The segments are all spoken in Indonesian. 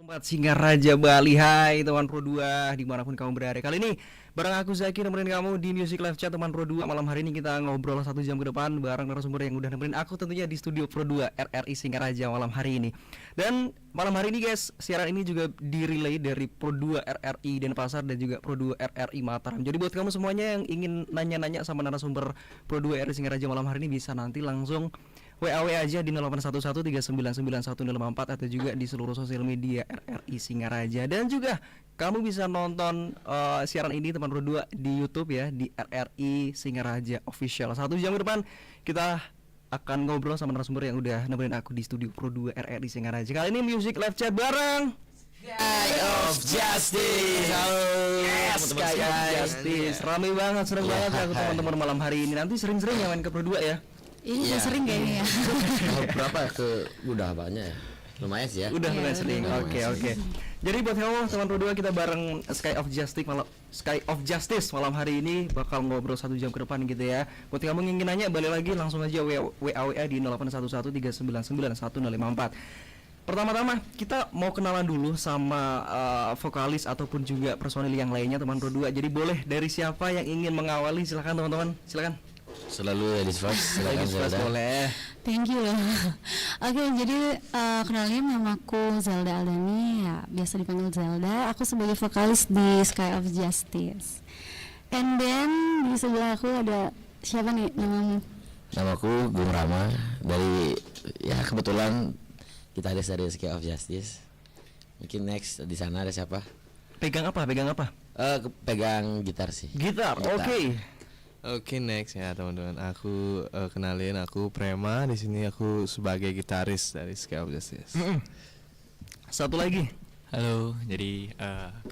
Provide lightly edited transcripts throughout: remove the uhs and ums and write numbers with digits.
Tempat Singaraja Bali. Hai teman Pro 2 dimanapun kamu berada. Kali ini bareng aku Zaki nemenin kamu di Music Live Chat teman Pro 2. Malam hari ini kita ngobrol 1 jam ke depan bareng narasumber yang udah nemenin aku tentunya di studio Pro 2 RRI Singaraja malam hari ini. Dan malam hari ini guys, siaran ini juga direlay dari Pro 2 RRI Denpasar dan juga Pro 2 RRI Mataram. Jadi buat kamu semuanya yang ingin nanya-nanya sama narasumber Pro 2 RRI Singaraja malam hari ini bisa nanti langsung WA aja di 0811399104 atau juga di seluruh sosial media RRI Singaraja. Dan juga kamu bisa nonton siaran ini teman Pro 2 di YouTube ya, di RRI Singaraja Official. 1 jam ke depan kita akan ngobrol sama narasumber yang udah nemenin aku di studio Pro 2 RRI Singaraja. Kali ini Music Live Chat bareng Sky of Justice. Halo Sky of Justice. Rame banget, seneng banget ya aku teman-teman malam hari ini. Nanti sering-sering ya main ke Pro 2 ya. Ini udah sering kayaknya ya. Berapa ke udah banyak ya? Lumayan sih ya. Udah lumayan sering. Oke. Jadi buat kamu teman Pro 2 kita bareng Sky of Justice malam hari ini bakal ngobrol 1 jam ke depan gitu ya. Buat kamu yang ingin nanya balik lagi langsung aja WA di 0811399104. Pertama-tama kita mau kenalan dulu sama vokalis ataupun juga personil yang lainnya teman Pro 2. Jadi boleh dari siapa yang ingin mengawali, silakan teman-teman, silakan. Selalu ladies first. Ladies first boleh. Thank you loh. Oke, jadi kenalin namaku Zelda Aldani, ya biasa dipanggil Zelda. Aku sebagai vokalis di Sky of Justice. And then di sebelah aku ada siapa nih namamu? Namaku Bung Rama dari ya kebetulan gitaris dari Sky of Justice. Mungkin next di sana ada siapa? Pegang apa? Pegang gitar sih. Gitar. Oke. Oke, next ya teman-teman. Aku kenalin, aku Prema. Di sini aku sebagai gitaris dari Sky of Justice. Satu lagi. Halo, jadi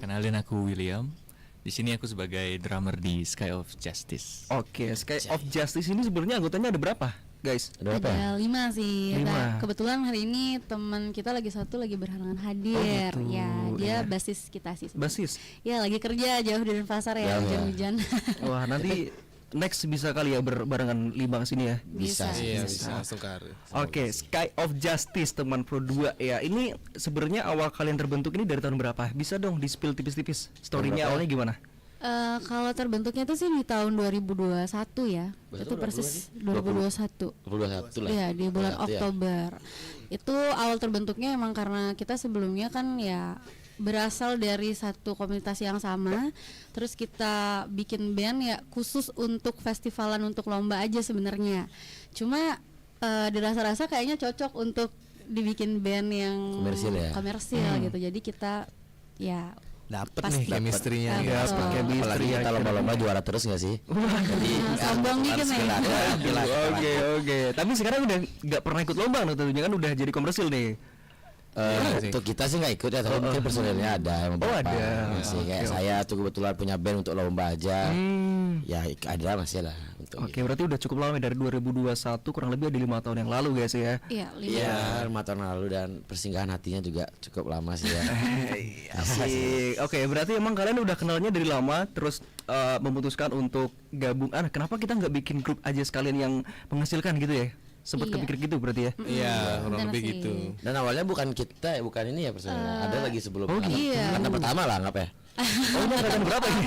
kenalin aku William. Di sini aku sebagai drummer di Sky of Justice. Oke, Sky of Justice ini sebenarnya anggotanya ada berapa, guys? Ada 5 sih. 5. Kebetulan hari ini teman kita lagi berhalangan hadir. gitu. Ya, dia Ya. basis kita sih. Basis. Ya, lagi kerja jauh di Denpasar ya, hujan-hujan. Wah, nanti next bisa kali ya barengan 5 kesini ya. Bisa. Iya, bisa langsung ke Arif. Oke, Sky of Justice teman Pro 2 ya. Ini sebenarnya awal kalian terbentuk ini dari tahun berapa? Bisa dong di-spill tipis-tipis. Story-nya awalnya gimana? Kalau terbentuknya tuh sih di tahun 2021 ya. Itu persis 2021. 21 lah. Iya, di bulan 21 ya. Oktober. Itu awal terbentuknya emang karena kita sebelumnya kan ya berasal dari satu komunitas yang sama. Terus kita bikin band ya khusus untuk festivalan, untuk lomba aja sebenarnya. Cuma dirasa-rasa kayaknya cocok untuk dibikin band yang komersil gitu. Jadi kita ya Dapet Pasti. nih chemistry-nya. Iya, Pas betul. banget. Chemistry Apalagi kita ya. lomba-lomba juara terus nggak sih? Jadi sombong dikit nih. Oke. Tapi sekarang udah nggak pernah ikut lomba no, tentunya kan udah jadi komersil nih. Untuk kita sih nggak ikut ya, tapi mungkin personilnya ada yang beberapa. ada. Masih kayak saya tuh kebetulan punya band untuk lomba aja. Ya ada masih lah. Oke, berarti udah cukup lama ya, dari 2021 kurang lebih ada 5 tahun yang lalu guys ya. Iya, 5 Iya, 5 tahun lalu dan persinggahan hatinya juga cukup lama sih ya. Asik. Oke, berarti emang kalian udah kenalnya dari lama, terus memutuskan untuk gabung. Kenapa kita nggak bikin grup aja sekalian yang menghasilkan gitu ya? Sempet Iya. kepikir gitu berarti ya? Iya, kurang benar lebih sih. gitu. Dan awalnya bukan kita, bukan ini ya personilnya. Ada lagi sebelum iya. karena pertama lah anggap ya. Oh, ini angkatan berapa ini?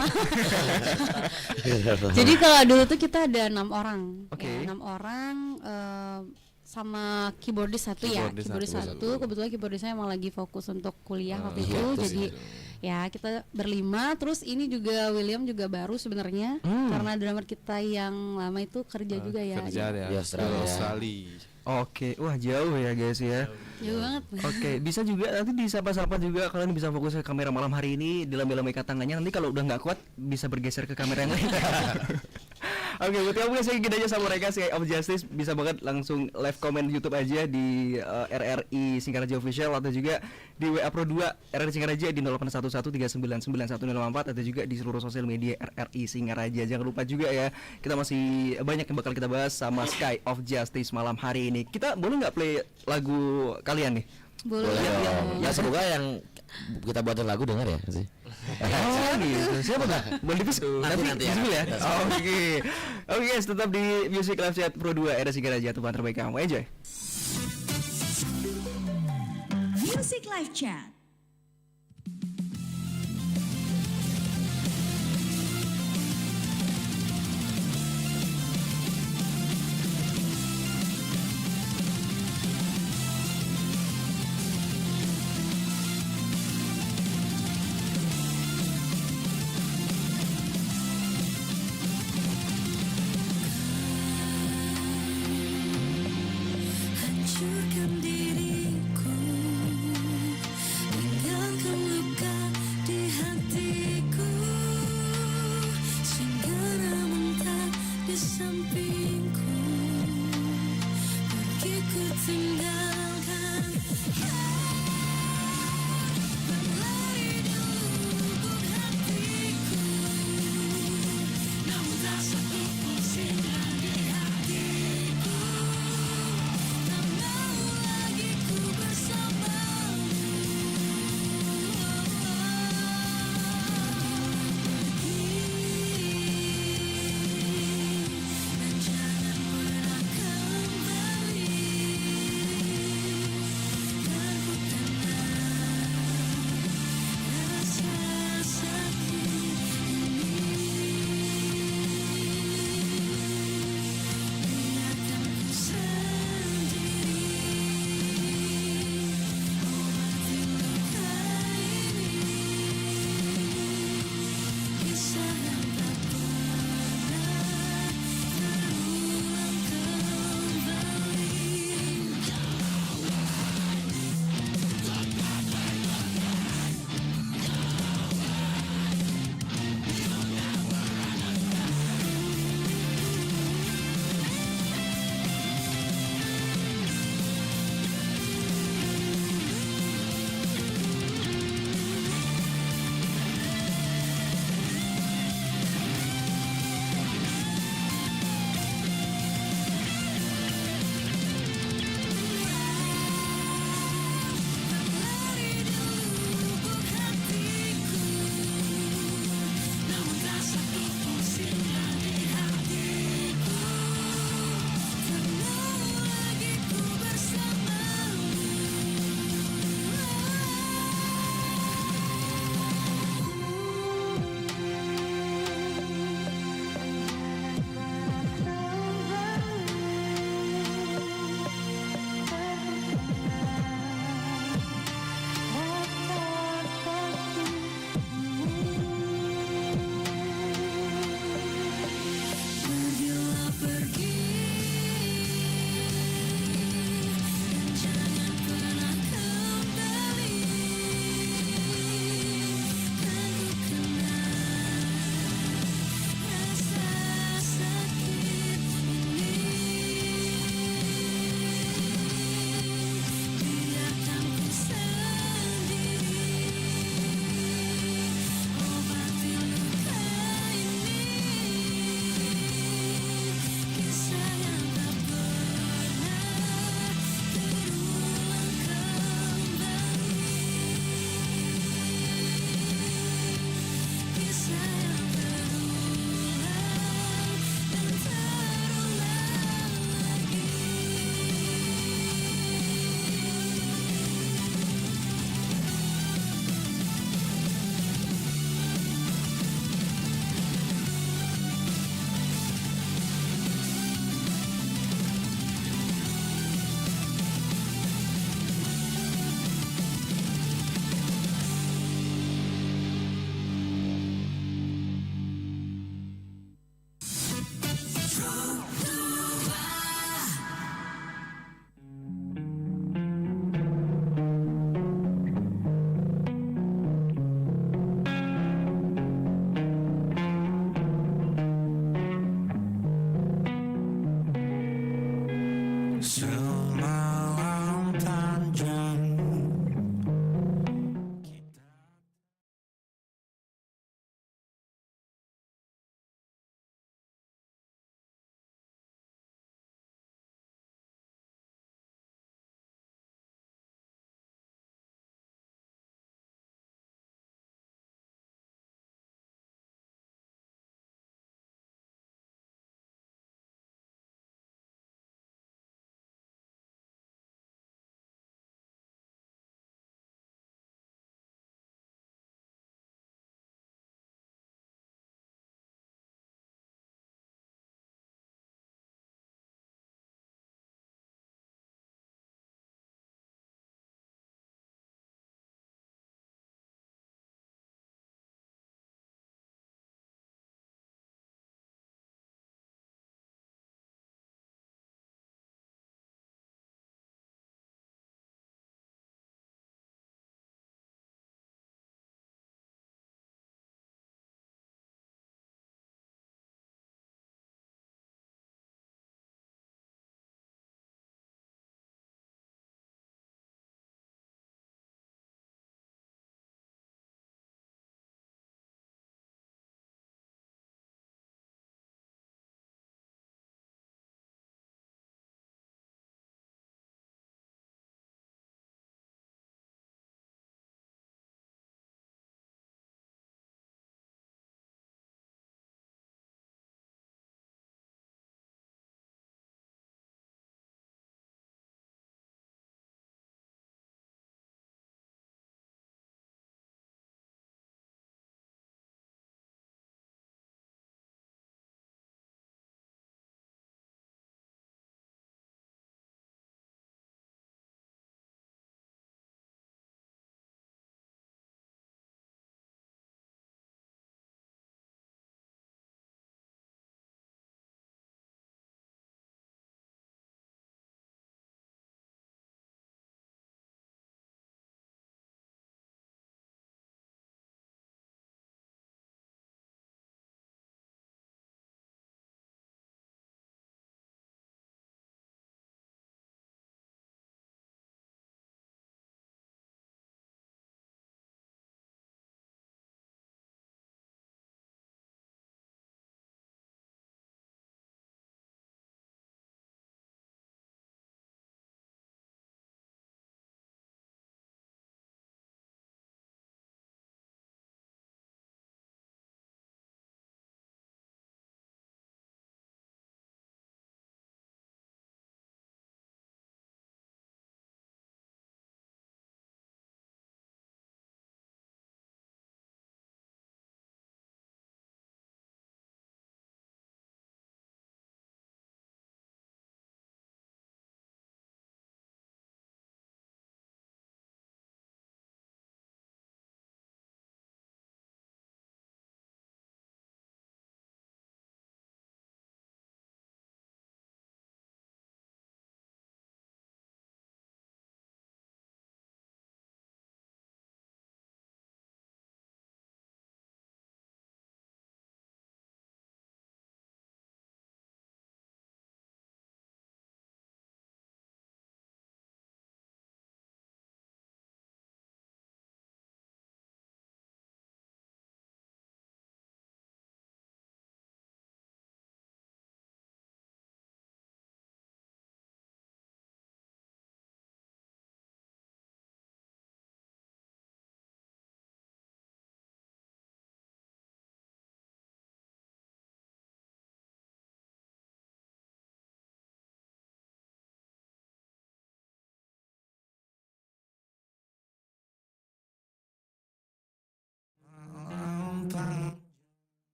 Jadi kalau dulu tuh kita ada 6 orang. Oke. Ya, 6 orang sama keyboardis satu ya. Keyboardis Keyboardis satu. Kebetulan keyboardisnya emang lagi fokus untuk kuliah waktu itu. gitu Jadi ya kita berlima. Terus ini juga William juga baru sebenarnya. Karena drummer kita yang lama itu kerja juga ya. Kerja ya. Di Australia. Australia. Oke, wah jauh ya guys ya. Jauh banget. Oke, bisa juga nanti disapa-sapa juga kalian bisa fokus ke kamera malam hari ini, dilambaikan tangannya. Nanti kalau udah nggak kuat bisa bergeser ke kamera yang lain. Oke, buat kamu guys yang ingin aja sama mereka Sky of Justice bisa banget langsung live comment YouTube aja di RRI Singaraja Official atau juga di WA Pro 2 RRI Singaraja di 0811399104 atau juga di seluruh sosial media RRI Singaraja. Jangan lupa juga ya, kita masih banyak yang bakal kita bahas sama Sky of Justice malam hari ini. Kita boleh nggak play lagu kalian nih? Boleh. Ya semoga yang kita buatin lagu dengar ya sih. Oh gitu. Siapa Kak? Boleh dipis Nanti ya. ya. Oke. Oke guys, tetap di Music Live Chat Pro 2 RRI Singaraja, teman terbaik kamu. Enjoy. Music Live Chat.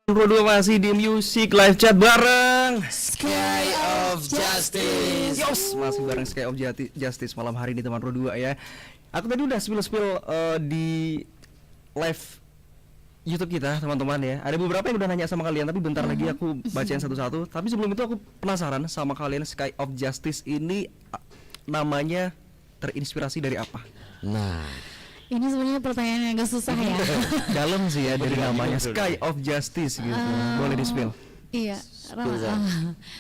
Berdua masih di Music Live Chat bareng Sky of Justice. Yos, masih bareng Sky of Justice malam hari ini teman Pro 2 ya. Aku tadi udah spill di live YouTube kita teman-teman ya. Ada beberapa yang udah nanya sama kalian, tapi bentar lagi aku bacain satu-satu. Tapi sebelum itu aku penasaran sama kalian, Sky of Justice ini namanya terinspirasi dari apa? Nah, Ini sebenarnya pertanyaan yang agak susah ya. Dalam sih ya dari namanya Sky of Justice gitu. Boleh di-spill? Iya, Spill,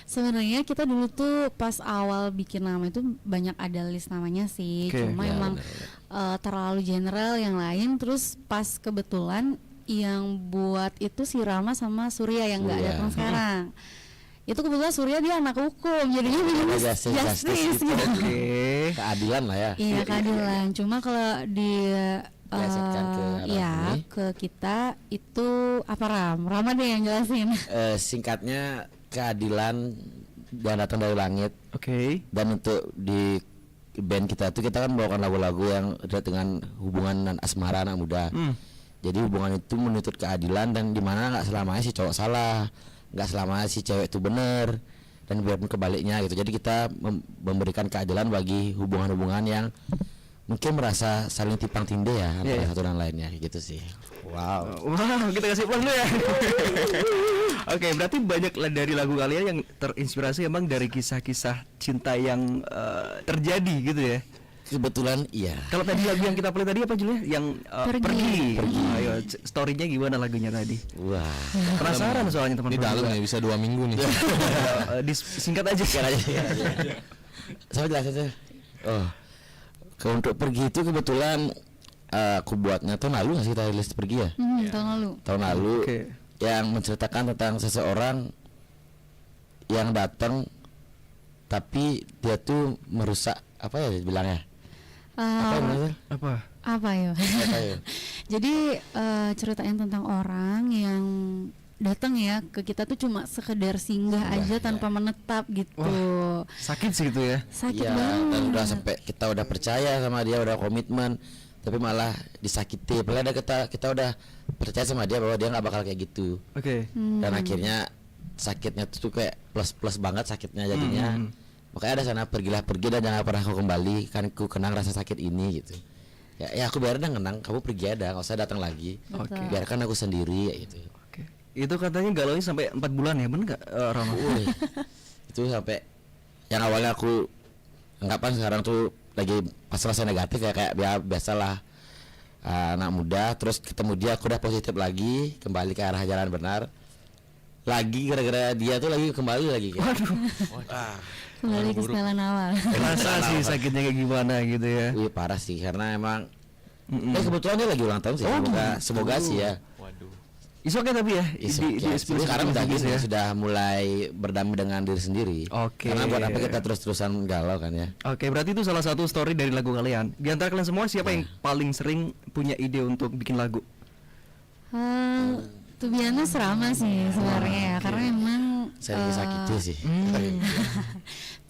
sebenarnya kita dulu tuh pas awal bikin nama itu banyak ada list namanya sih, Oke. cuma Ya, emang benar. terlalu general yang lain. Terus pas kebetulan yang buat itu si Rama sama Surya yang nggak Surya. datang sekarang. Itu kebetulan Surya dia anak hukum, jadinya bikinnya Justice justice gitu. gitu. Oke. keadilan lah ya. Iya keadilan. Cuma kalau di Plesetkan ke arah ya ini. ke kita itu apa Rama deh yang jelasin. Singkatnya keadilan dan datang dari langit. Oke. Dan untuk di band kita tuh kita kan membawakan lagu-lagu yang terkait dengan hubungan dan asmara anak muda. Jadi hubungan itu menuntut keadilan dan dimana nggak selamanya si cowok salah, nggak selamanya si cewek itu benar, dan biarpun kebaliknya gitu. Jadi kita memberikan keadilan bagi hubungan-hubungan yang mungkin merasa saling tipang tindih ya antara Iya. satu dan lainnya gitu sih. Wow. Wow, kita kasih aplaus dulu ya. Oke, berarti banyak dari lagu kalian yang terinspirasi emang dari kisah-kisah cinta yang terjadi gitu ya. Kebetulan iya. Kalau tadi lagu yang kita play tadi apa Julia? Yang Pergi. Ayo, story-nya gimana lagunya tadi? Wah. Penasaran soalnya teman-teman. Ini dalam ya, bisa 2 minggu nih. Singkat aja. Saya jelasin tuh. Oh, untuk pergi itu kebetulan aku buatnya tahun lalu nggak sih kita rilis pergi ya? Tahun lalu. Tahun lalu Oke. yang menceritakan tentang seseorang yang datang tapi dia tuh merusak apa ya bilangnya? Apa namanya? Apa? Apa ya? Apa ya? Jadi ceritain tentang orang yang datang ya ke kita tuh cuma sekedar singgah aja tanpa menetap gitu. Sakit sih gitu ya. Sakit Iya, banget. dan udah sampai kita udah percaya sama dia, udah komitmen, tapi malah disakiti. Padahal kita udah percaya sama dia bahwa dia nggak bakal kayak gitu. Oke. Dan akhirnya sakitnya tuh kayak plus banget sakitnya jadinya. Makanya ada sana pergilah pergi dan jangan pernah kau kembali, kan ku kenang rasa sakit ini gitu. Ya aku biarin dah kenang, kamu pergi ada, nggak usah datang lagi. Oke. Biarkan aku sendiri ya gitu. Oke. Itu katanya galaunya sampai 4 bulan ya, bener nggak Rama? Wih, itu sampai yang awalnya aku anggapan sekarang tuh lagi pas rasa negatif ya kayak biasalah anak muda, terus ketemu dia aku udah positif lagi, kembali ke arah jalan benar. Lagi gara-gara dia tuh lagi kembali lagi kayak. Kembali ke setelan awal. Rasa sih sakitnya kayak gimana gitu ya. Wih parah sih karena emang kebetulan dia lagi ulang tahun sih. Semoga sih ya. Waduh. Isu oke tapi ya Is okay. Jadi sekarang udah gitu ya. Sudah mulai berdamai dengan diri sendiri. Oke. Karena buat apa kita terus-terusan galau kan ya. Oke, berarti itu salah satu story dari lagu kalian. Di antara kalian semua siapa yang paling sering punya ide untuk bikin lagu? Tuh biasanya Rama sih sebenarnya ya, karena memang Saya disakiti sih.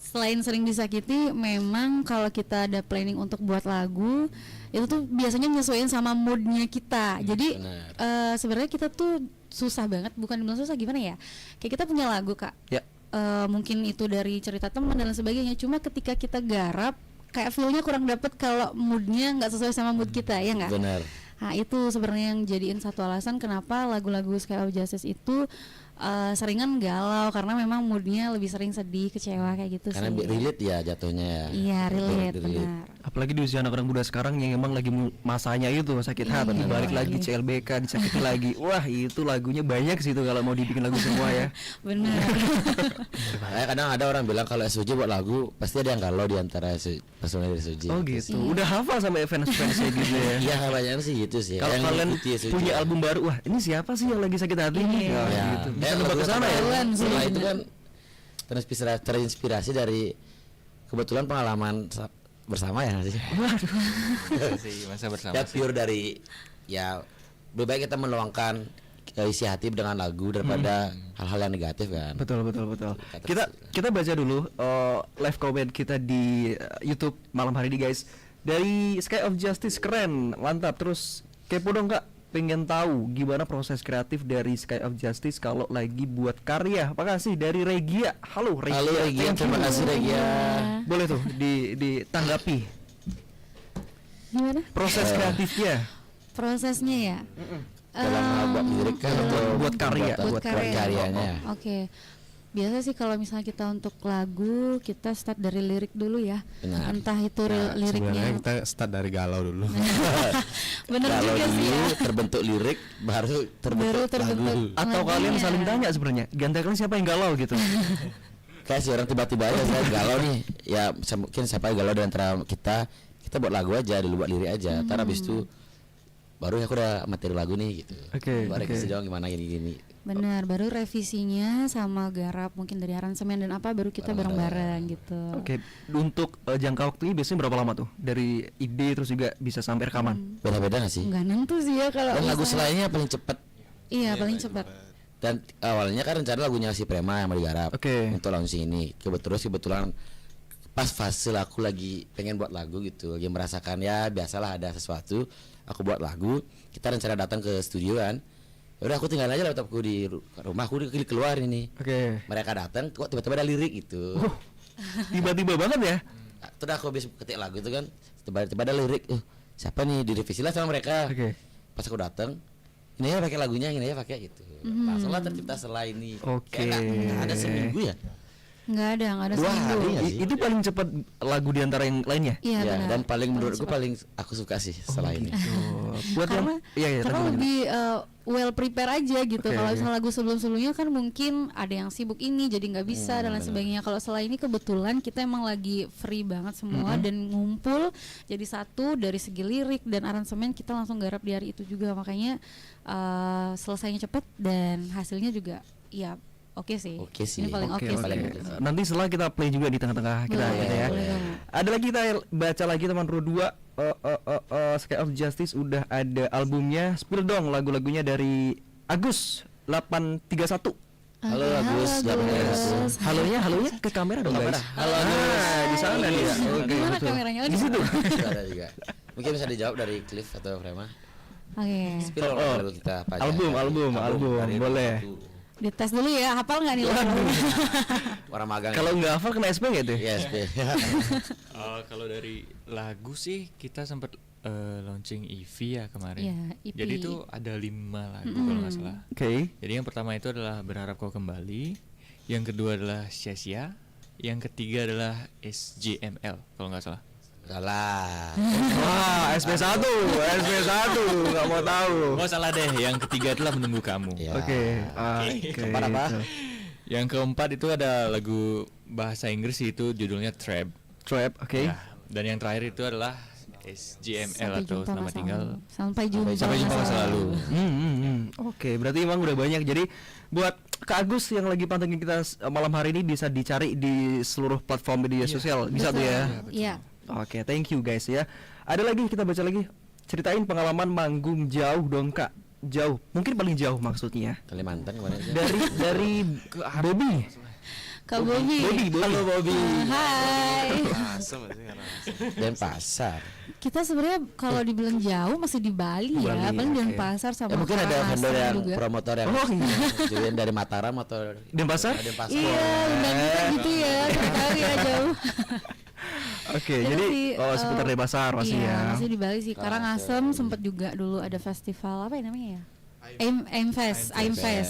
selain sering disakiti, memang kalau kita ada planning untuk buat lagu itu tuh biasanya menyesuaikan sama moodnya kita. Jadi sebenarnya kita tuh susah banget, bukan bilang susah gimana ya? Kayak kita punya lagu Kak. Ya. Mungkin itu dari cerita teman dan lain sebagainya. Cuma ketika kita garap, kayak feelnya kurang dapet kalau moodnya nggak sesuai sama mood kita, ya nggak? Benar. Nah itu sebenarnya yang jadiin satu alasan kenapa lagu-lagu Sky of Justice itu seringan galau, karena memang moodnya lebih sering sedih, kecewa kayak gitu Karena sih. relate ya jatuhnya ya. Iya relate, Relate. benar. Apalagi di usia anak-anak muda sekarang yang emang lagi masanya itu sakit hati, balik lagi CLBK disakiti lagi. Wah, itu lagunya banyak sih itu kalau mau dibikin lagu semua ya. Benar. Makanya kadang ada orang bilang kalau SUJ buat lagu pasti ada yang galau di antara personel SUJ. Oh gitu. Udah hafal sampai fans-fansnya gitu ya. Iya kebanyakan sih gitu sih. Kalau Yang kalian ngikuti SUJ. punya album baru, wah ini siapa sih yang lagi sakit hati nih? Iya. Nah, Ya, gitu. Bisa nebak lagu ke sana ya. Ketahuan sih. Setelah itu kan terinspirasi dari kebetulan pengalaman bersama ya sih. Sih, masa bersama. Ya pure dari ya lebih baik kita meluangkan isi hati dengan lagu daripada hal-hal yang negatif kan. Betul. Kita baca dulu live comment kita di YouTube malam hari ini guys. Dari Sky of Justice keren, mantap. Terus kepo dong Kak, pengen tahu gimana proses kreatif dari Sky of Justice kalau lagi buat karya. Makasih dari Regia. Halo Regia. Halo Regia, Thank terima you. kasih Regia. Boleh tuh ditanggapi Gimana? proses kreatifnya. Prosesnya ya? Dalam hal buat lirik kan atau buat karya. buat karyanya. Oke. Biasa sih kalau misalnya kita untuk lagu, kita start dari lirik dulu ya. Benar. Entah itu Sebenarnya liriknya. kita start dari galau dulu. Bener Kalau juga sih ya. dulu terbentuk lirik baru Baru terbentuk terbentuk lagu. Atau lagunya. kalian saling tanya sebenarnya, ganti kalian siapa yang galau gitu. Kayak si orang tiba-tiba aja saya galau nih. Ya mungkin siapa yang galau di antara kita buat lagu aja dulu, buat lirik aja. Ntar habis itu baru aku udah materi lagu nih gitu. Oke, Baru oke. kasih jawab gimana gini-gini. Benar, baru revisinya sama garap mungkin dari aransemen dan apa baru kita bareng-bareng gitu. Oke, untuk jangka waktunya biasanya berapa lama tuh? Dari ide terus juga bisa sampai rekaman. Beda-beda gak sih? Enggak nentu sih ya kalau Dan lagu misalnya- selainnya paling cepet. Iya, paling cepat. Dan awalnya kan rencana lagunya si Prema yang mau digarap Oke. untuk launching ini. Kebetulan pas fase aku lagi pengen buat lagu gitu, lagi merasakan ya biasalah ada sesuatu. Aku buat lagu, kita rencana datang ke studio kan. Udah aku tinggal aja laptopku di rumah, aku keluar ini. Oke. Mereka datang, kok tiba-tiba ada lirik gitu. Tiba-tiba banget ya. Terus aku habis ketik lagu itu kan, tiba-tiba ada lirik. Siapa nih, direvisi lah sama mereka. Oke. Pas aku datang, ini ya pakai lagunya, ini ya pakai gitu. Langsung lah tercipta setelah ini. Oke. Kayak nggak ada seminggu ya. Enggak ada 2 seminggu. hari ya sih. Itu paling cepat lagu di antara yang lainnya. Iya, Ya, benar. dan paling menurutku cepat. paling aku suka sih setelah ini. Oh, buat karena yang iya karena lanjut, lanjut. lebih well prepare aja gitu. Oke, Kalau oke. misalnya lagu sebelum-sebelumnya kan mungkin ada yang sibuk ini jadi nggak bisa dan lain sebagainya. Kalau setelah ini kebetulan kita emang lagi free banget semua dan ngumpul jadi satu dari segi lirik dan aransemen kita langsung garap di hari itu juga, makanya selesainya cepet dan hasilnya juga ya oke sih. Oke sih. Ini paling Oke, oke oke. sih. Paling oke sih. Nanti setelah kita play juga di tengah-tengah kita Boleh, gitu ya. boleh banget. Ada lagi kita baca lagi teman Ro 2 Sky of Justice udah ada albumnya. Spill dong lagu-lagunya dari Agus 831. Halo Oke, Agus, halo, Agus. Halonya ke kamera dong guys. Halo, Di sana dia. Oke, Gimana betul. kameranya? Di situ. Sudah ada juga. Mungkin bisa dijawab dari Cliff atau Prema. Oke. Spill lagu kita apa aja. Album, dari boleh. satu. Dites dulu ya, hafal nggak nih lagu? Orang magang. Kalau nggak hafal kena SP nggak itu? ya SP. Kalau dari lagu sih kita sempat launching EP ya kemarin. Iya, EP. Jadi itu ada 5 lagu kalau nggak salah. Oke. Jadi yang pertama itu adalah Berharap Kau Kembali, yang kedua adalah Sia-Sia, yang ketiga adalah SJML kalau nggak salah. Salah. Wah, SP1, nggak mau tahu. Oh salah deh, yang ketiga adalah Menunggu Kamu. Ya. Oke. Keempat apa? itu. Yang keempat itu ada lagu bahasa Inggris itu judulnya Trap. Trap, oke. Ya, dan yang terakhir itu adalah SJML Sampai atau jumpa Selamat masa Tinggal. lalu. Sampai jumpa Sampai jumpa masa lalu. Oke, berarti emang udah banyak. Jadi buat Kak Agus yang lagi pantengin kita malam hari ini bisa dicari di seluruh platform media sosial. Bisa tuh ya. Iya. Oke, thank you guys ya. Ada lagi kita baca lagi. Ceritain pengalaman manggung jauh dong Kak. Jauh, mungkin paling jauh maksudnya. Kalimantan kemana aja? Dari Bobby. Kak Bobi. Halo Bobby. Hai. Asem sih karena Dan pasar. Kita sebenarnya kalau dibilang jauh masih di Bali ya, Bali, paling oke. Denpasar sama Mungkin ada Karangasem vendor yang juga. promotor yang Oh, iya. jualan dari Mataram atau Denpasar? Denpasar. Iya, undang kita gitu ya, kita tahu ya jauh. Oke, Kita jadi masih, seputar Denpasar masih iya, ya. masih di Bali sih. Karangasem sempat juga dulu ada festival apa ya namanya ya? Aimfest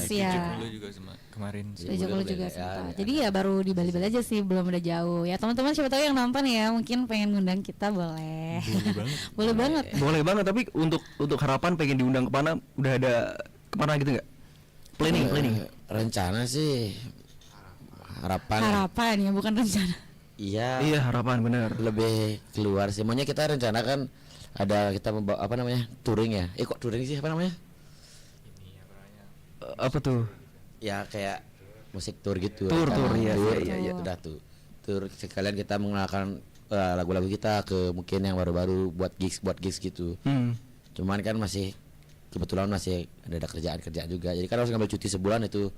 ya. Dulu juga kemarin sih. Di Joglo juga Ya, sempat. ya. Jadi ya baru di Bali aja sih, belum ada jauh. Ya teman-teman siapa tahu yang nonton ya, mungkin pengen ngundang kita boleh. Boleh banget. Boleh banget, tapi untuk harapan pengen diundang kemana? Udah ada kemana gitu nggak? Planning. Rencana sih harapan Harapan ya, bukan rencana. iya Iya, harapan bener. lebih keluar sih. Maunya kita rencana kan ada kita membawa apa namanya? Touring ya. Kok touring sih apa namanya? Apa tuh? Ya kayak musik tour gitu. Tour, Rencana iya, tour, iya, iya. Udah tuh. Tour sekalian kita mengenalkan lagu-lagu kita ke mungkin yang baru-baru buat gigs gitu. Cuman kan masih kebetulan masih ada kerjaan juga. Jadi kan harus ngambil cuti sebulan itu.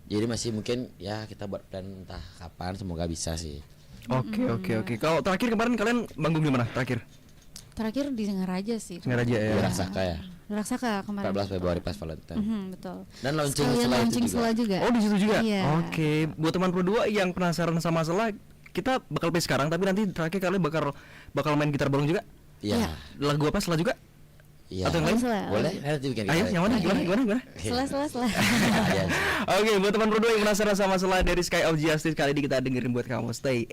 Jadi masih mungkin ya kita buat plan entah kapan, semoga bisa sih. Oke. Kalau terakhir kemarin kalian manggung di mana? Terakhir? Terakhir di Singaraja sih. Singaraja ya. Di Raksaka ya. Raksaka kemarin. 14 Februari pas Valentine. Betul. Dan launching Sekalian setelah itu launching juga. Sela juga. Oh di situ juga. Iya. Oke, buat teman Pro 2 yang penasaran sama Sela, kita bakal play sekarang tapi nanti terakhir kali bakal main gitar bolong juga. Iya. Lagu apa Sela juga? Iya. Atau yang lain? Sela. Boleh? Nanti bikin Ayo, kita. yang mana? Gimana? Sela. Iya. Oke, buat teman Pro 2 yang penasaran sama Sela dari Sky of Justice, kali ini kita dengerin buat kamu. Stay.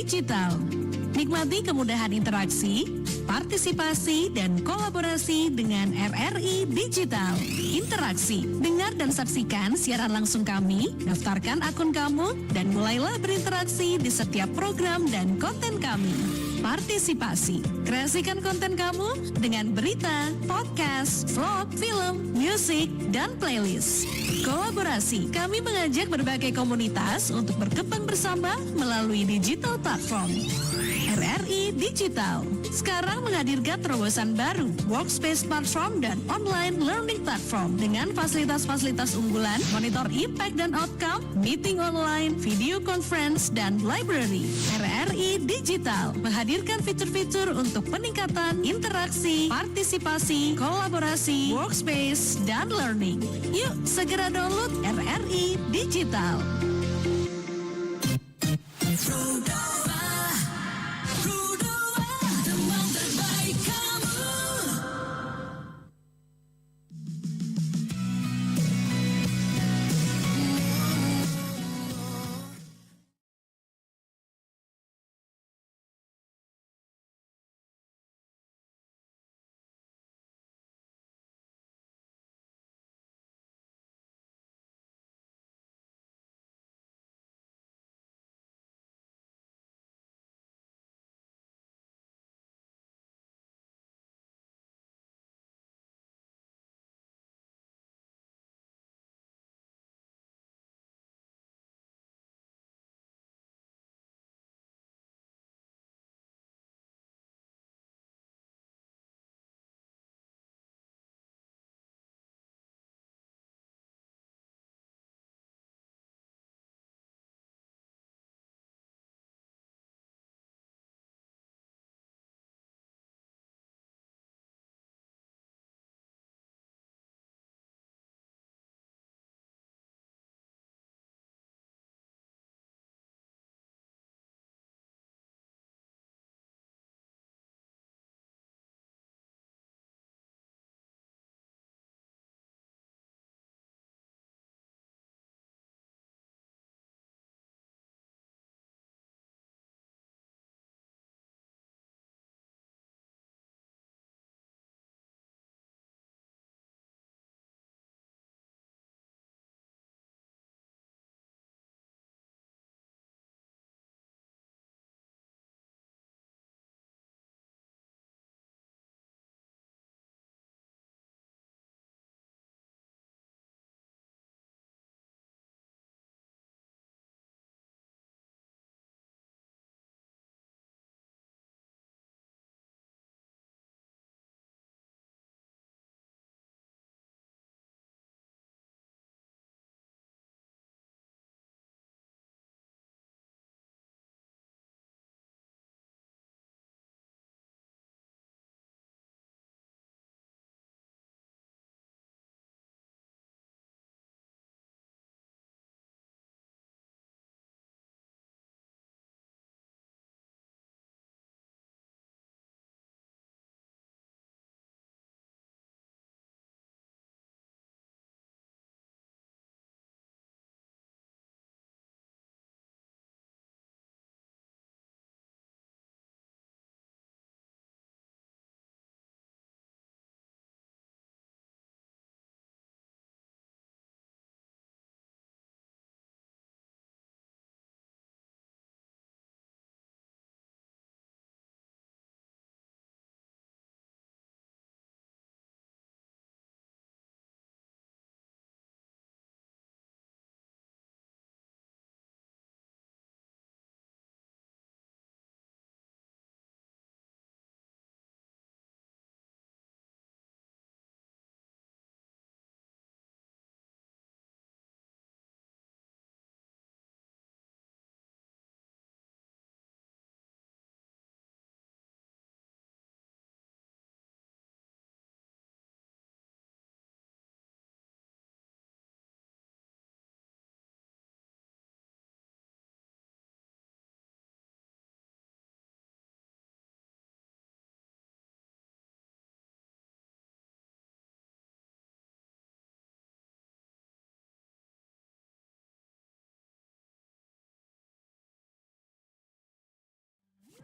Digital. Nikmati kemudahan interaksi, partisipasi, dan kolaborasi dengan RRI Digital. Interaksi, dengar dan saksikan siaran langsung kami, daftarkan akun kamu, dan mulailah berinteraksi di setiap program dan konten kami. Partisipasi, kreasikan konten kamu dengan berita, podcast, vlog, film, musik, dan playlist. Kolaborasi, kami mengajak berbagai komunitas untuk berkembang bersama melalui digital platform. RRI Digital. Sekarang menghadirkan terobosan baru, Workspace Platform dan Online Learning Platform dengan fasilitas-fasilitas unggulan, monitor impact dan outcome, meeting online, video conference, dan library. RRI Digital menghadirkan fitur-fitur untuk peningkatan interaksi, partisipasi, kolaborasi, workspace, dan learning. Yuk segera download RRI Digital.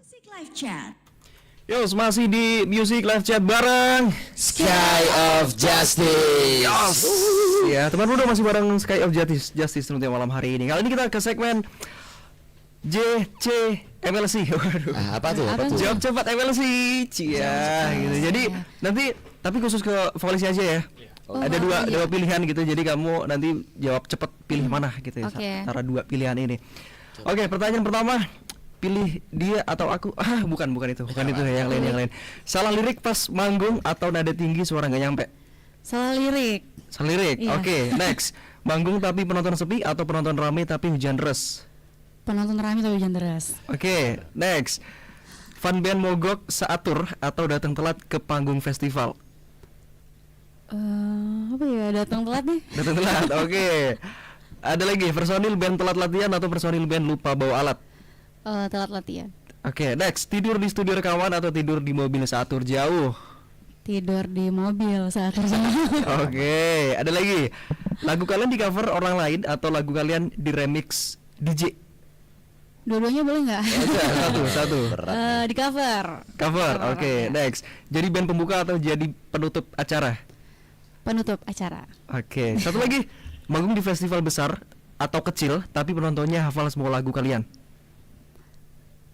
Music Live Chat. Yo, masih di Music Live Chat bareng Sky of Justice. ya teman muda, masih bareng Sky of Justice untuk malam hari ini. Kali ini kita ke segmen JCMLC. Waduh. Apa tuh? Apa tuh? Jawab cepat MLC. Cia gitu. Jadi nanti tapi khusus ke vokalis aja ya. Ada dua pilihan gitu. Jadi kamu nanti jawab cepat pilih mana gitu ya. Oke. Antara dua pilihan ini. Oke, pertanyaan pertama. pilih dia atau aku. Bukan itu yang lain. Salah lirik pas manggung atau nada tinggi suara nggak nyampe. Salah lirik. Salah lirik. Iya. Oke, next. Manggung tapi penonton sepi atau penonton rame tapi hujan deras. Penonton rame tapi hujan deras. Oke, next. Fun band mogok saat tur atau datang telat ke panggung festival. Apa ya, datang telat nih. Datang telat. Oke. Ada lagi, personil band telat latihan atau personil band lupa bawa alat. Telat latihan. Oke, next. Tidur di studio rekaman atau tidur di mobil saat tur jauh. Tidur di mobil saat tersebut. Oke, ada lagi. Lagu kalian di cover orang lain atau lagu kalian di remix DJ? Dua-duanya boleh nggak? Satu. Di cover. Cover. Oke, ya. next. Jadi band pembuka atau jadi penutup acara? Penutup acara. Oke, satu lagi. Manggung di festival besar atau kecil tapi penontonnya hafal semua lagu kalian?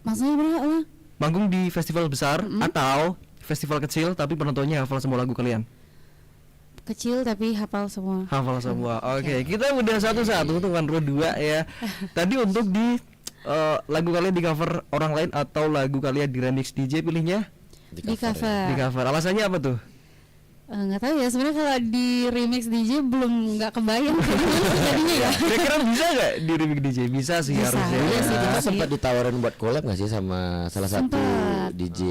Maksudnya berapa? Manggung di festival besar atau festival kecil tapi penontonnya hafal semua lagu kalian? Kecil tapi hafal semua. Hafal semua. Oke, kita udah satu-satu tuh kan dua ya. Tadi untuk di lagu kalian di cover orang lain atau lagu kalian di remix DJ pilihnya? Di cover. Di cover. Alasannya apa tuh? Nggak tahu ya, sebenarnya kalau di remix DJ belum nggak kebayang jadinya ya. Kira-kira bisa nggak di remix DJ? Bisa sih Bisa, harusnya. iya sih, Kita bisa sih. sempat ditawarin buat collab nggak sih sama salah satu Sempat. DJ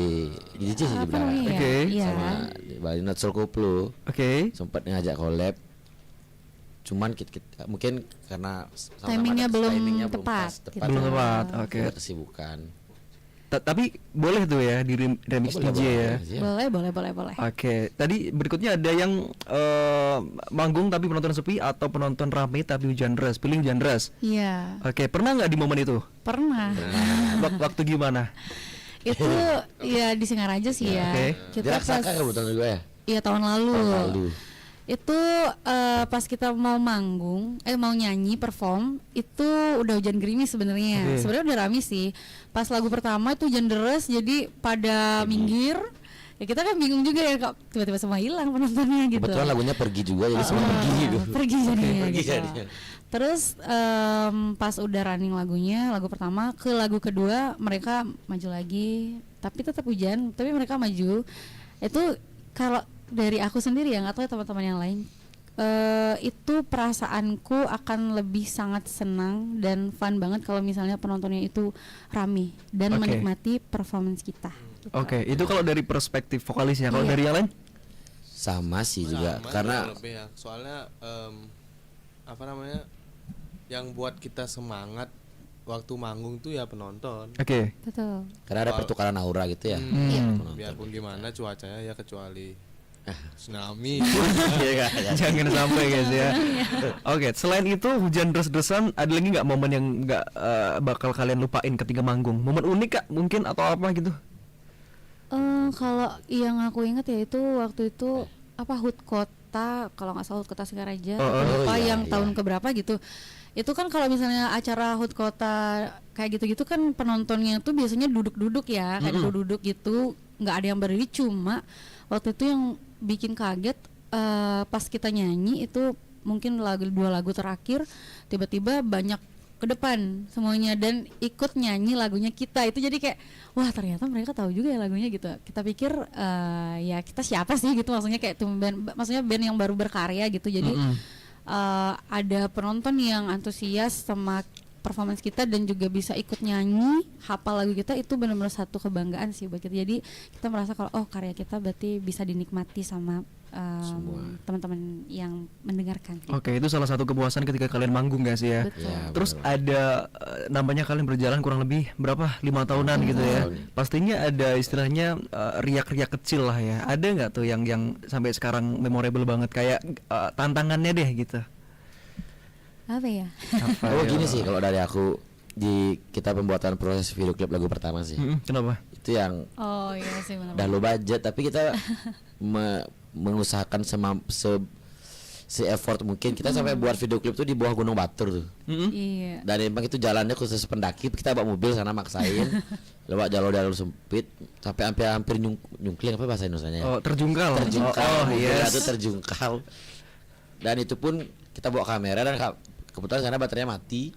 sih Apa sebenarnya. namanya ya? Oke. Iya. Sama Bali Not Soul Koplo Oke. sempat ngajak collab. Cuman kita mungkin karena sama-sama Timingnya ada- belum timingnya tepat, tepat, gitu. Belum tepat. Ada Oke. kesibukan. Tapi boleh tuh ya di remix Boleh, DJ boleh, ya. Boleh. Oke, tadi berikutnya ada yang manggung tapi penonton sepi atau penonton ramai tapi hujan deras. Pilih hujan deras. Iya, Oke, pernah nggak di momen itu? pernah. Waktu gimana? Itu ya di Singaraja sih ya. Oke. Jarak Saka kebetulan juga ya. Iya tahun lalu. Lalu. Itu pas kita mau manggung, mau nyanyi perform, itu udah hujan gerimis sebenarnya. Oke. Sebenarnya udah rame sih. Pas lagu pertama itu hujan deras, jadi pada minggir. Ya kita kan bingung juga ya, kok tiba-tiba semua hilang penontonnya gitu. Kebetulan lagunya pergi juga jadi semua pergi gitu. Pergi jadinya Pergi gitu. jadinya. Terus pas udah running lagunya, lagu pertama ke lagu kedua mereka maju lagi, tapi tetap hujan, tapi mereka maju. Itu kalau dari aku sendiri ya, nggak tahu ya teman-teman yang lain, itu perasaanku akan lebih sangat senang dan fun banget kalau misalnya penontonnya itu rame dan Oke. menikmati performance kita. Gitu. Oke, itu kalau dari perspektif vokalisnya. Kalau Iya. dari yang lain? Sama sih juga Sama, karena kurang lebih ya. Soalnya apa namanya, yang buat kita semangat waktu manggung tuh ya penonton. Oke. Betul. ada pertukaran aura gitu ya. Hmm. Biarpun gimana cuacanya ya, kecuali tsunami. Iya kan? Jangan sampai guys ya. Oke, selain itu hujan deras-deresan, ada lagi nggak momen yang nggak bakal kalian lupain ketika manggung? Momen unik kak mungkin atau apa gitu? Kalau yang aku ingat ya itu waktu itu apa HUT Kota, kalau nggak salah HUT Kota Singaraja, lupa iya, yang iya. tahun keberapa gitu. Itu kan kalau misalnya acara HUT Kota kayak gitu-gitu kan penontonnya tuh biasanya duduk-duduk ya, kayak duduk-duduk gitu, nggak ada yang berdiri. Cuma waktu itu yang bikin kaget pas kita nyanyi itu mungkin dua lagu terakhir tiba-tiba banyak ke depan semuanya dan ikut nyanyi lagunya kita. Itu jadi kayak wah ternyata mereka tahu juga ya lagunya gitu. Kita pikir ya kita siapa sih gitu, maksudnya kayak maksudnya band yang baru berkarya gitu. Jadi ada penonton yang antusias sama performance kita dan juga bisa ikut nyanyi, hafal lagu kita, itu benar-benar satu kebanggaan sih buat kita. Jadi kita merasa kalau karya kita berarti bisa dinikmati sama teman-teman yang mendengarkan. Oke, itu salah satu kepuasan ketika kalian manggung guys ya. Betul. Ya, Terus benar. ada namanya kalian berjalan kurang lebih berapa? 5 tahunan gitu ya. Pastinya ada istilahnya riak-riak kecil lah ya. Ada nggak tuh yang sampai sekarang memorable banget kayak tantangannya deh gitu? Apa ya? Oh gini sih kalau dari aku di kita pembuatan proses video klip lagu pertama sih. Kenapa? Itu yang Oh iya sih benar. udah low budget tapi kita mengusahakan se effort mungkin kita sampai buat video klip tuh di bawah Gunung Batur tuh. Iya. Dan emang itu jalannya khusus pendaki, kita bawa mobil sana maksain lewat jalur-jalur sempit sampai hampir nyungkling apa bahasa Indonesianya ya? Oh, terjungkal. Terjungkal. Oh, Mobilnya yes. tuh terjungkal. Dan itu pun kita bawa kamera dan kebetulan sana baterainya mati.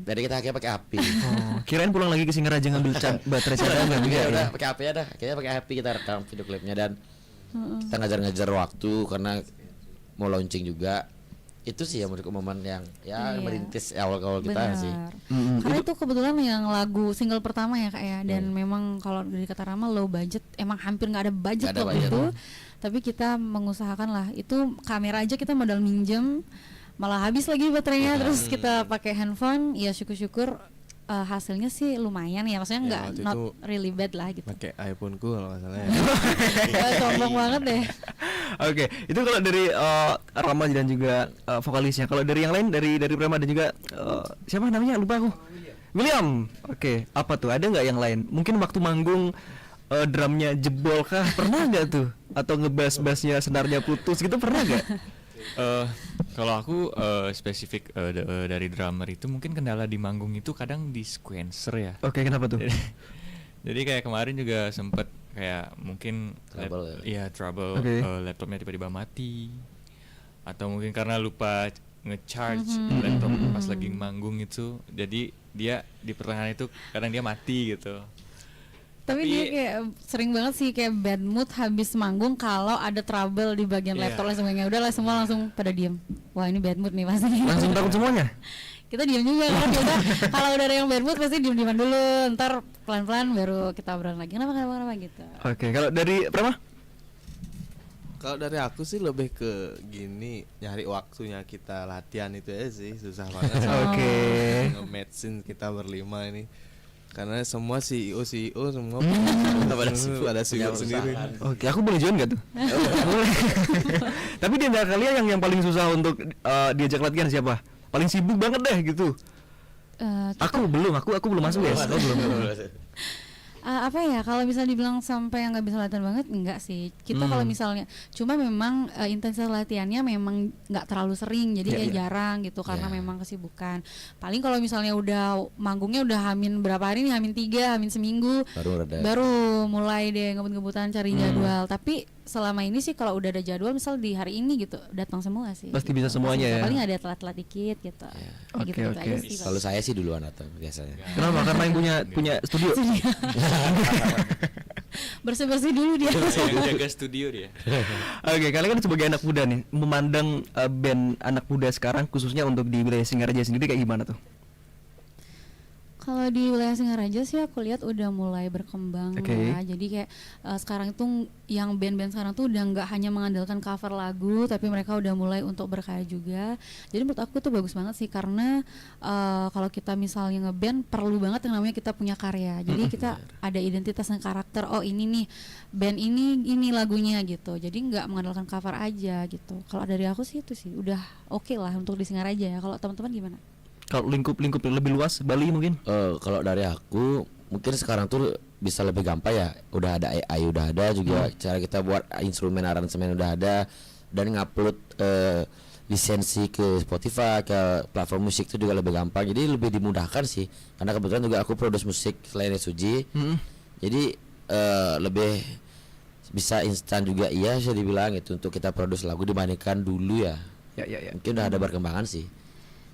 Jadi kita akhirnya pakai HP. Oh, kirain pulang lagi ke Singaraja ngambil baterai cadangan Ya enggak udah ya? pakai HP aja dah. Akhirnya pakai HP kita rekam video klipnya dan kita ngajar-ngajar waktu karena mau launching juga. Itu sih yang menurutku momen yang ya Iya. merintis awal-awal kita Benar. sih. Karena itu kebetulan yang lagu single pertama ya Kak ya, dan memang kalau dari kata Rama low budget, emang hampir nggak ada budget Nggak ada waktu budget. itu, tapi kita mengusahakan lah. Itu kamera aja kita modal minjem, malah habis lagi baterainya, terus kita pakai handphone. Ya syukur-syukur hasilnya sih lumayan ya, maksudnya Ya, nggak waktu not itu really bad lah gitu. Pakai iPhone-ku kalau nggak salah ya. Sombong banget deh. Oke, itu kalau dari Rama dan juga vokalisnya. Kalau dari yang lain, dari Prema dan juga siapa namanya, lupa aku. William. Oke, apa tuh? Ada nggak yang lain? Mungkin waktu manggung drumnya jebol kah? Pernah nggak tuh? Atau ngebass-bassnya senarnya putus gitu, pernah nggak? Kalau aku spesifik dari drummer itu mungkin kendala di manggung itu kadang di sequencer ya. Oke, kenapa tuh? Jadi kayak kemarin juga sempet kayak mungkin Trouble trouble Oke. laptopnya tiba-tiba mati, atau mungkin karena lupa ngecharge laptop pas lagi manggung itu, jadi dia di pertengahan itu kadang dia mati gitu. Tapi dia kayak sering banget sih kayak bad mood habis manggung kalau ada trouble di bagian Iya. laptop, langsung kayak udah lah semua langsung pada diem. Wah ini bad mood nih pasti. Langsung takut semuanya? Kita diem juga kan kita kalau udah ada yang bad mood pasti diem-dieman dulu, ntar pelan-pelan baru kita obrolan lagi kenapa gitu. Oke, kalau dari Prema? Kalau dari aku sih lebih ke gini, nyari waktunya kita latihan itu aja sih, susah banget. Oke. Nge-matchin kita berlima ini. Karena semua CEO semua pada sibuk sendiri. Oke, aku boleh join gak tuh? Boleh. Tapi di antara kalian yang paling susah untuk diajak latihan siapa? Paling sibuk banget deh gitu. Aku belum masuk ya. Aku belum. Apa ya kalau misalnya dibilang sampai yang nggak bisa latihan banget, enggak sih kita kalau misalnya cuma memang intensitas latihannya memang nggak terlalu sering, jadi Iya, kayak iya. jarang gitu karena Iya. memang kesibukan. Paling kalau misalnya udah manggungnya udah hamin berapa hari nih, hamin 3, hamin seminggu, baru mulai deh ngebut-ngebutan cari jadwal. Tapi selama ini sih kalau udah ada jadwal misal di hari ini gitu datang semua sih. Pasti gitu. bisa semuanya ya. Paling ada telat-telat dikit gitu. Oke, Gitu-gitu oke. aja sih, Kalau saya sih duluan atau biasanya. Kenapa? Karena yang punya studio. bersih-bersih dulu dia. Yang jaga studio dia. Oke, kalian kan sebagai anak muda nih, memandang band anak muda sekarang khususnya untuk di wilayah Singaraja sendiri kayak gimana tuh? Kalau di wilayah Singaraja sih aku lihat udah mulai berkembang Oke. ya. Jadi kayak sekarang itu yang band-band sekarang tuh udah nggak hanya mengandalkan cover lagu, tapi mereka udah mulai untuk berkarya juga. Jadi menurut aku tuh bagus banget sih karena kalau kita misalnya ngeband perlu banget yang namanya kita punya karya. Jadi kita ada identitas dan karakter. Oh ini nih band ini lagunya gitu. Jadi nggak mengandalkan cover aja gitu. Kalau dari aku sih itu sih udah oke lah untuk di Singaraja ya. Kalau teman-teman gimana? Kalau lingkup lebih luas, Bali mungkin? Kalau dari aku mungkin sekarang tuh bisa lebih gampang ya. Udah ada AI, udah ada juga cara kita buat instrumen aransemen udah ada, dan ngupload lisensi ke Spotify, ke platform musik itu juga lebih gampang. Jadi lebih dimudahkan sih. Karena kebetulan juga aku produce musik selain Suji. Jadi lebih bisa instan juga iya bisa dibilang itu untuk kita produce lagu dibandingkan dulu ya. Ya. Mungkin udah ada perkembangan sih.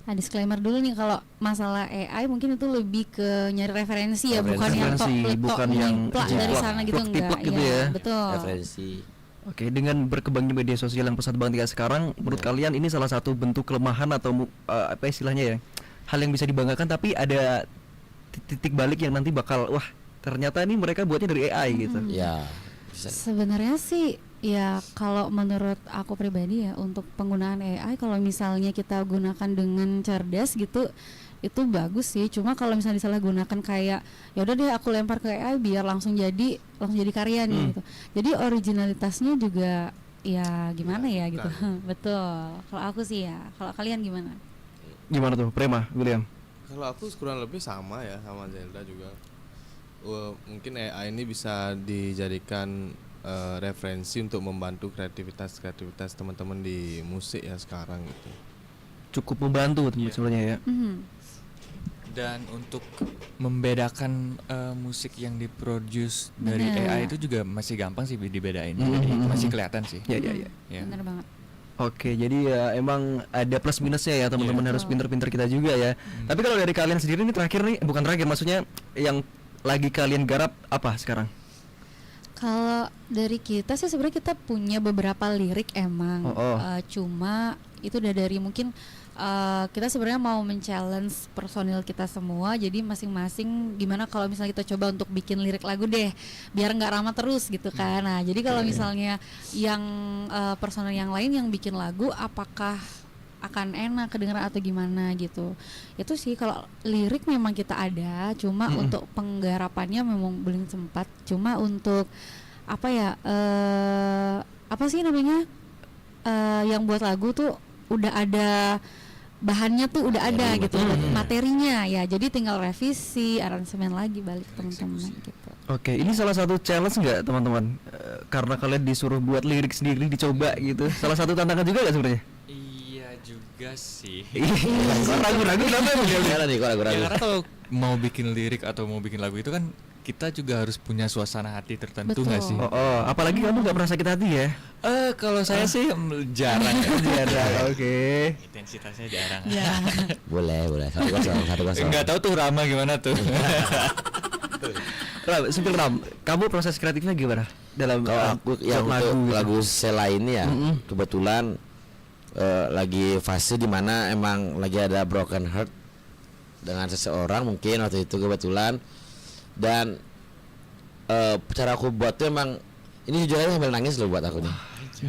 Nah, disclaimer dulu nih kalau masalah AI mungkin itu lebih ke nyari referensi ya, bukan yang Referensi, bukan yang dari jiplak, sana gitu enggak plek-tiplek gitu ya. Betul. Referensi. Oke, dengan berkembangnya media sosial yang pesat banget kayak sekarang, menurut kalian ini salah satu bentuk kelemahan atau apa istilahnya ya? Hal yang bisa dibanggakan tapi ada titik balik yang nanti bakal wah, ternyata ini mereka buatnya dari AI gitu. Ya. Bisa. Sebenarnya sih ya kalau menurut aku pribadi ya untuk penggunaan AI kalau misalnya kita gunakan dengan cerdas gitu itu bagus sih. Cuma kalau misalnya disalahgunakan kayak ya udah deh aku lempar ke AI biar langsung jadi karya nih gitu. Jadi originalitasnya juga ya gimana ya gitu. Betul. Kalau aku sih ya. Kalau kalian gimana? Gimana tuh, Prema, William? Kalau aku kurang lebih sama ya sama Zelda juga. Mungkin AI ini bisa dijadikan referensi untuk membantu kreativitas teman-teman di musik ya sekarang gitu. Cukup membantu sebenarnya ya. Dan untuk membedakan musik yang diproduce dari Bener. AI itu juga masih gampang sih dibedain. Jadi masih kelihatan sih. Ya. Ya. Benar banget. Oke, jadi ya emang ada plus minusnya ya teman-teman, harus pinter-pinter kita juga ya. Tapi kalau dari kalian sendiri nih terakhir nih, bukan terakhir maksudnya yang lagi kalian garap apa sekarang? Kalau dari kita sih sebenarnya kita punya beberapa lirik emang. Cuma itu udah dari mungkin kita sebenarnya mau men-challenge personil kita semua. Jadi masing-masing gimana kalau misalnya kita coba untuk bikin lirik lagu deh, biar nggak ramah terus gitu kan. Nah, jadi kalau misalnya yang personil yang lain yang bikin lagu, apakah akan enak kedengeran atau gimana gitu. Itu sih kalau lirik memang kita ada, cuma untuk penggarapannya memang belum sempat. Cuma untuk apa ya, apa sih namanya, yang buat lagu tuh udah ada bahannya, tuh udah ada gitu, materinya ya. Jadi tinggal revisi, aransemen lagi balik teman-teman gitu. Oke, ini salah satu challenge nggak teman-teman? Karena kalian disuruh buat lirik sendiri, dicoba gitu. Salah satu tantangan juga nggak sebenarnya? Iya juga sih. Kok ragu-ragu kenapa emang dia? Gimana nih kok Ya, ragu-ragu? karena kalau mau bikin lirik atau mau bikin lagu itu kan kita juga harus punya suasana hati tertentu nggak sih? Apalagi kamu nggak pernah sakit hati ya? Kalau saya sih jarang ya. Jarang, oke. Intensitasnya jarang. Ya. Boleh 1-0. Nggak tahu tuh Rama gimana tuh. Ram, simpel Ram, kamu proses kreatifnya gimana dalam Kalau aku yang buat untuk gitu? lagu Sela ini ya, kebetulan lagi fase dimana emang lagi ada broken heart dengan seseorang mungkin waktu itu kebetulan. Dan cara aku buat tuh emang ini jujur aja sambil nangis loh buat aku nih.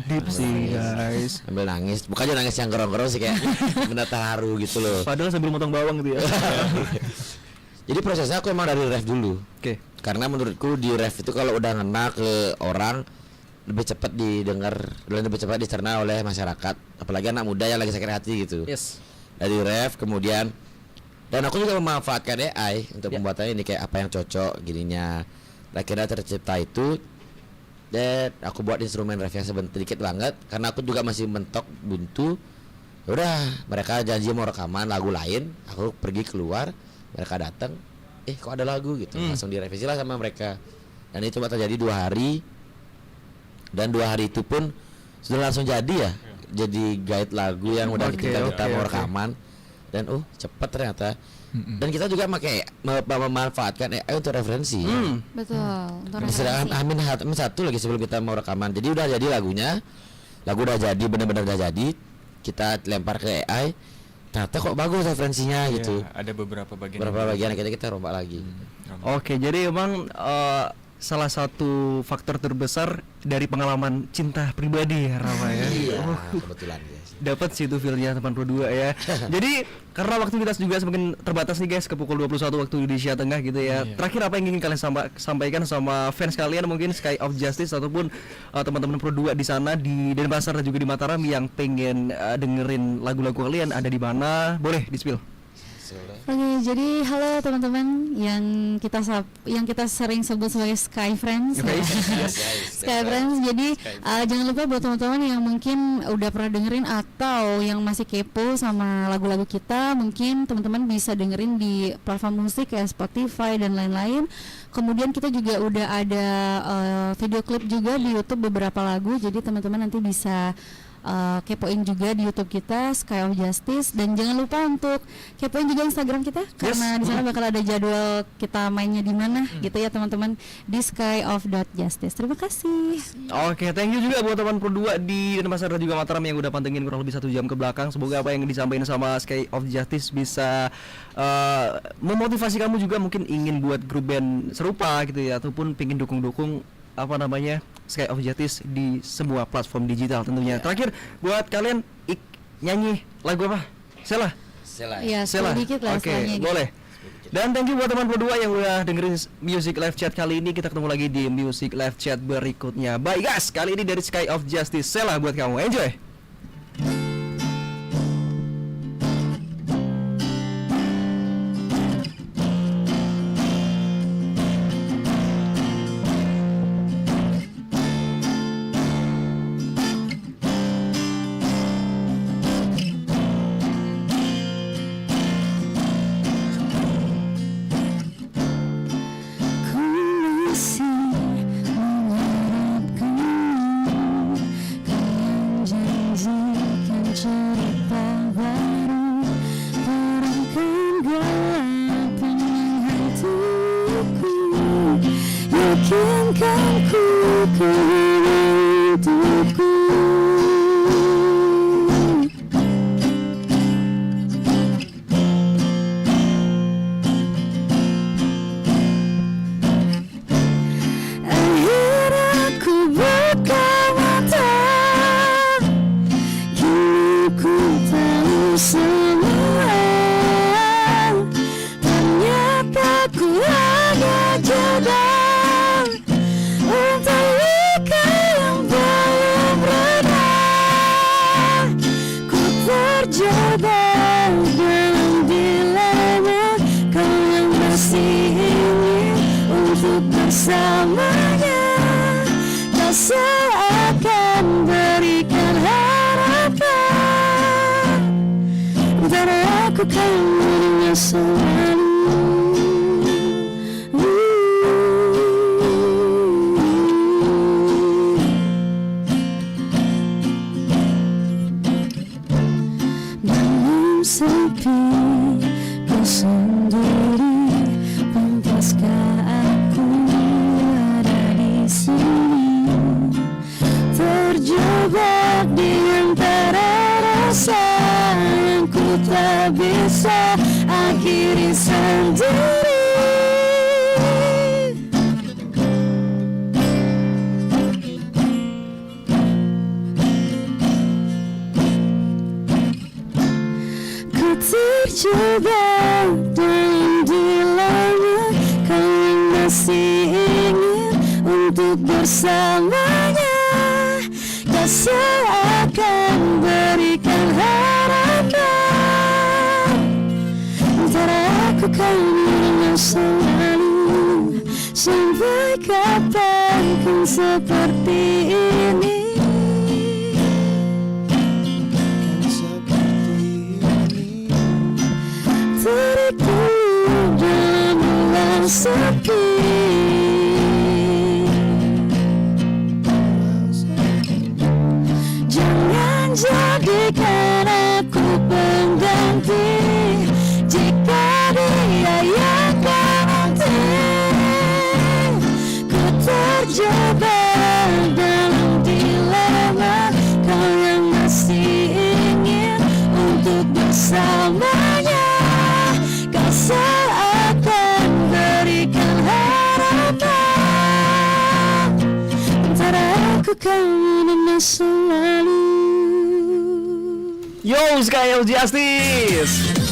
Deep sih guys. Sambil nangis, bukannya nangis yang gerong-gerong sih, kayak bener terharu gitu loh. Padahal sambil motong bawang gitu ya. Jadi prosesnya aku emang dari ref dulu. Oke. Karena menurutku di ref itu kalau udah ngena ke orang lebih cepat didengar dan lebih cepat dicerna oleh masyarakat, apalagi anak muda yang lagi sakit hati gitu. Yes. Dari ref kemudian, dan aku juga memanfaatkan AI untuk pembuatan ini, kayak apa yang cocok gininya. Akhirnya tercipta itu, dan aku buat instrumen ref yang sedikit banget karena aku juga masih mentok buntu. Udah, mereka janji mau rekaman lagu lain, aku pergi keluar, mereka datang, kok ada lagu gitu, langsung direvisi lah sama mereka. Dan itu cuma terjadi 2 hari, dan 2 hari itu pun sudah langsung jadi ya, jadi guide lagu yang udah kita mau rekaman. Dan cepat ternyata. Dan kita juga memanfaatkan AI untuk referensi. Betul. Untuk Sedangkan referensi. Amin satu lagi sebelum kita mau rekaman. Jadi udah jadi lagunya, lagu udah jadi, benar-benar udah jadi. Kita lempar ke AI, ternyata kok bagus referensinya gitu. Ada beberapa bagian. Beberapa bagian kita rombak lagi. Oke, jadi emang salah satu faktor terbesar dari pengalaman cinta pribadi ya Rama ya. Iya, kebetulan guys. Dapat sih itu feel-nya 82 ya. Jadi karena waktu kita juga semakin terbatas nih guys, ke pukul 21 waktu Indonesia Tengah gitu ya. Terakhir apa yang ingin kalian sampaikan sama fans kalian, mungkin Sky of Justice ataupun teman-teman Pro 2 di sana di Denpasar dan juga di Mataram yang pengen dengerin lagu-lagu kalian, ada di mana? Boleh di-spill. Oke, jadi halo teman-teman yang kita sering sebut sebagai Sky Friends. Sky Friends. Jadi jangan lupa buat teman-teman yang mungkin udah pernah dengerin atau yang masih kepo sama lagu-lagu kita, mungkin teman-teman bisa dengerin di platform musik kayak Spotify dan lain-lain. Kemudian kita juga udah ada video klip juga di YouTube beberapa lagu. Jadi teman-teman nanti bisa kepoin juga di YouTube kita Sky of Justice, dan jangan lupa untuk kepoin juga Instagram kita karena di sana bakal ada jadwal kita mainnya di mana gitu ya teman-teman, di Sky of Justice. Terima kasih. Oke, thank you juga buat teman Pro 2 di Denpasar dan juga Mataram yang udah pantengin kurang lebih 1 jam ke belakang. Semoga apa yang disampaikan sama Sky of Justice bisa memotivasi kamu juga mungkin ingin buat grup band serupa gitu ya, ataupun pengen dukung-dukung apa namanya Sky of Justice di semua platform digital tentunya. Terakhir buat kalian nyanyi lagu apa? Sela. Iya, Sela. sedikit lah Oke, istilahnya gitu. boleh. Dan thank you buat teman Pro 2 yang udah dengerin Music Live Chat kali ini. Kita ketemu lagi di Music Live Chat berikutnya. Bye guys, kali ini dari Sky of Justice, Sela buat kamu. Enjoy. Ku masih mengharapkanmu, kan yang kan mendengar selalu. Dalam sepi ku sendiri, pantaskah aku ada di sini, terjebak di antara rasa yang ku tak bisa akhiri sendiri. Ku terjebak dalam dilema, kau yang masih ingin untuk bersamanya. Kau seakan berikan harapan, antara aku kan mendengar selalu. Sampai kapan kan seperti ini? Terikut dalam ruang sepi. Jangan jadikan aku pengganti jika dia yang ganti. Ku terjebak dalam dilema, kau yang masih ingin untuk bersamanya. Kau seakan berikan harapan, antara aku kan mendengar selalu. Yo, Sky of Justice.